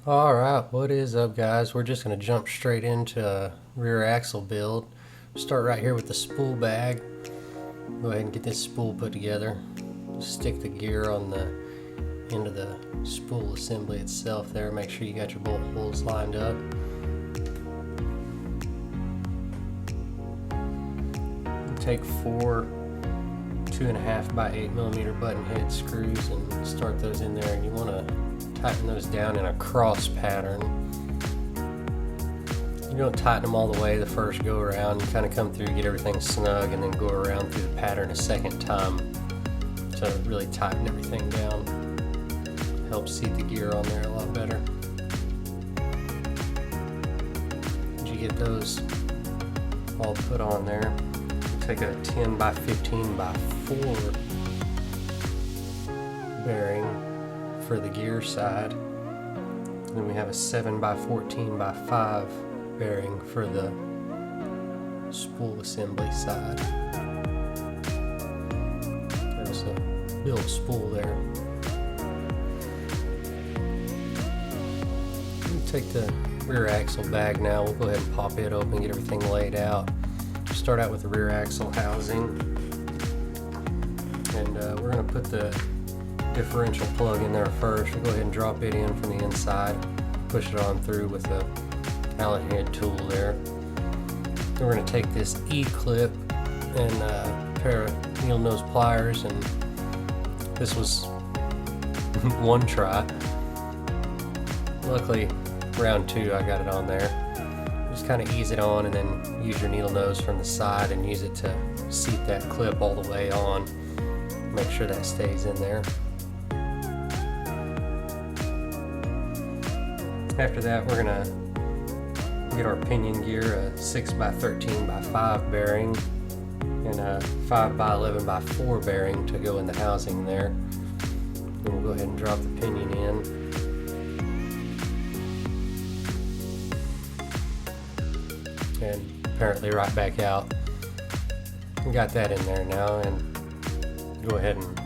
Alright, what is up guys? We're just going to jump straight into a rear axle build. Start right here with the spool bag. Go ahead and get this spool put together. Stick the gear on the end of the spool assembly itself there. Make sure you got your bolt holes lined up. Take 4 2.5 by 8mm button head screws and start those in there, and you want to tighten those down in a cross pattern. You don't tighten them all the way the first go around. You kind of come through, get everything snug, and then go around through the pattern a second time to really tighten everything down. Helps seat the gear on there a lot better. Once you get those all put on there, take a 10 by 15 by 4 bearing for the gear side. Then we have a 7 by 14 by 5 bearing for the spool assembly side. There's a built spool there. We'll take the rear axle bag now. We'll go ahead and pop it open, get everything laid out. Start out with the rear axle housing, and we're going to put the differential plug in there first. We'll go ahead and drop it in from the inside, push it on through with the Allen head tool there. Then we're going to take this E-clip and a pair of needle nose pliers, and this was one try. Luckily round 2 I got it on there. Just kind of ease it on and then use your needle nose from the side and use it to seat that clip all the way on. Make sure that stays in there. After that, we're gonna get our pinion gear, a 6 by 13 by 5 bearing and a 5 by 11 by 4 bearing to go in the housing there. Then we'll go ahead and drop the pinion in. And apparently right back out. We got that in there now, and go ahead and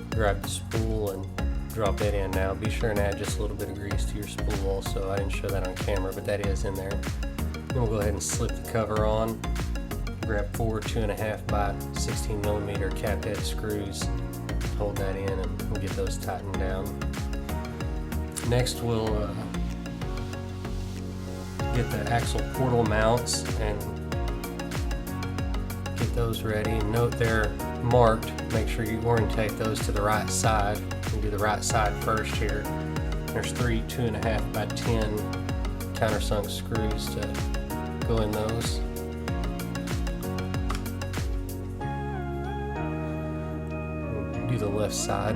grab the spool and drop it in now. Be sure and add just a little bit of grease to your spool also. I didn't show that on camera, but that is in there. Then we'll go ahead and slip the cover on. Grab 4 2.5 by 16mm cap head screws. Hold that in and we'll get those tightened down. Next we'll get the axle portal mounts and get those ready. Note they're marked. Make sure you orientate those to the right side. We'll do the right side first here. There's 3 2.5 by 10 countersunk screws to go in those. We'll do the left side.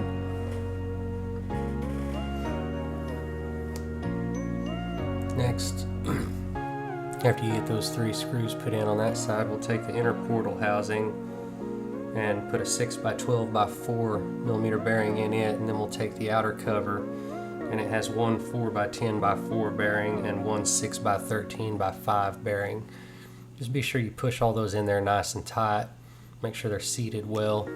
Next, after you get those 3 screws put in on that side, we'll take the inner portal housing and put a 6 by 12 by 4mm bearing in it, and then we'll take the outer cover, and it has one 4 by 10 by 4 bearing and one 6 by 13 by 5 bearing. Just be sure you push all those in there nice and tight. Make sure they're seated well.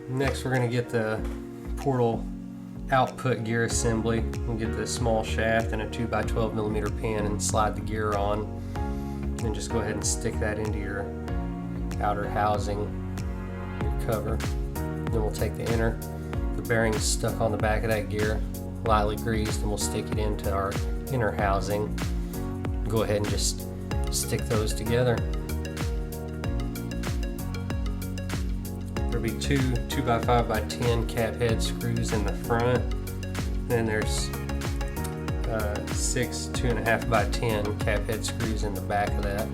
Next, we're going to get the portal output gear assembly. We'll get the small shaft and a 2 by 12mm pin and slide the gear on, and just go ahead and stick that into your outer housing, your cover. Then we'll take the inner, the bearing is stuck on the back of that gear, lightly greased, and we'll stick it into our inner housing. Go ahead and just stick those together. There'll be 2 2 by 5 by 10 cap head screws in the front. Then there's 6 2.5 by 10 cap head screws in the back of that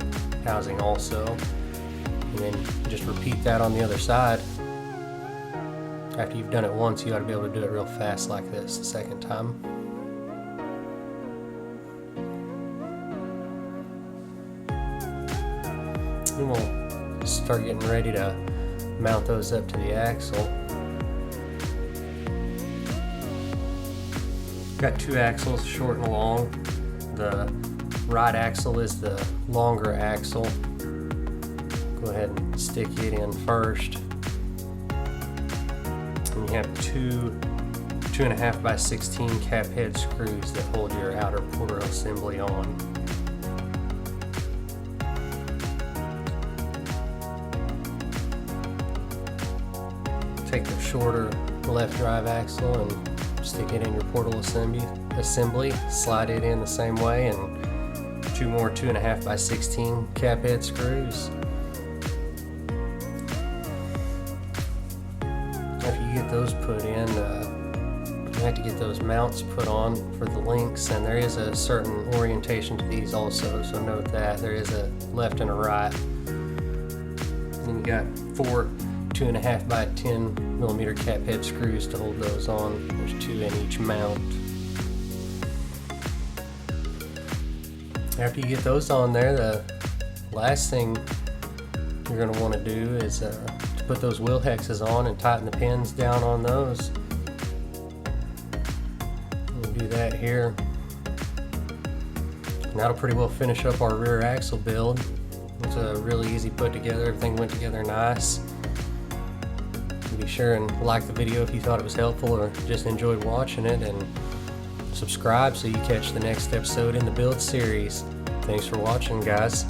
housing also. And then just repeat that on the other side. After you've done it once, you ought to be able to do it real fast like this the second time. Then we'll start getting ready to mount those up to the axle. Got 2 axles, short and long. The right axle is the longer axle. Go ahead and stick it in first. And you have two 2.5 by 16 cap head screws that hold your outer portal assembly on. Take the shorter left drive axle and stick it in your portal assembly, slide it in the same way, and two more 2.5 by 16 cap head screws. After you get those put in, you have to get those mounts put on for the links, and there is a certain orientation to these also, so note that there is a left and a right. And you got four 2.5 by 10 millimeter cap head screws to hold those on. There's two in each mount. After you get those on there, the last thing you're going to want to do is to put those wheel hexes on and tighten the pins down on those. We'll do that here. And that'll pretty well finish up our rear axle build. It's a really easy put together. Everything went together nice. Be sure and like the video if you thought it was helpful or just enjoyed watching it, and subscribe so you catch the next episode in the build series. Thanks for watching, guys.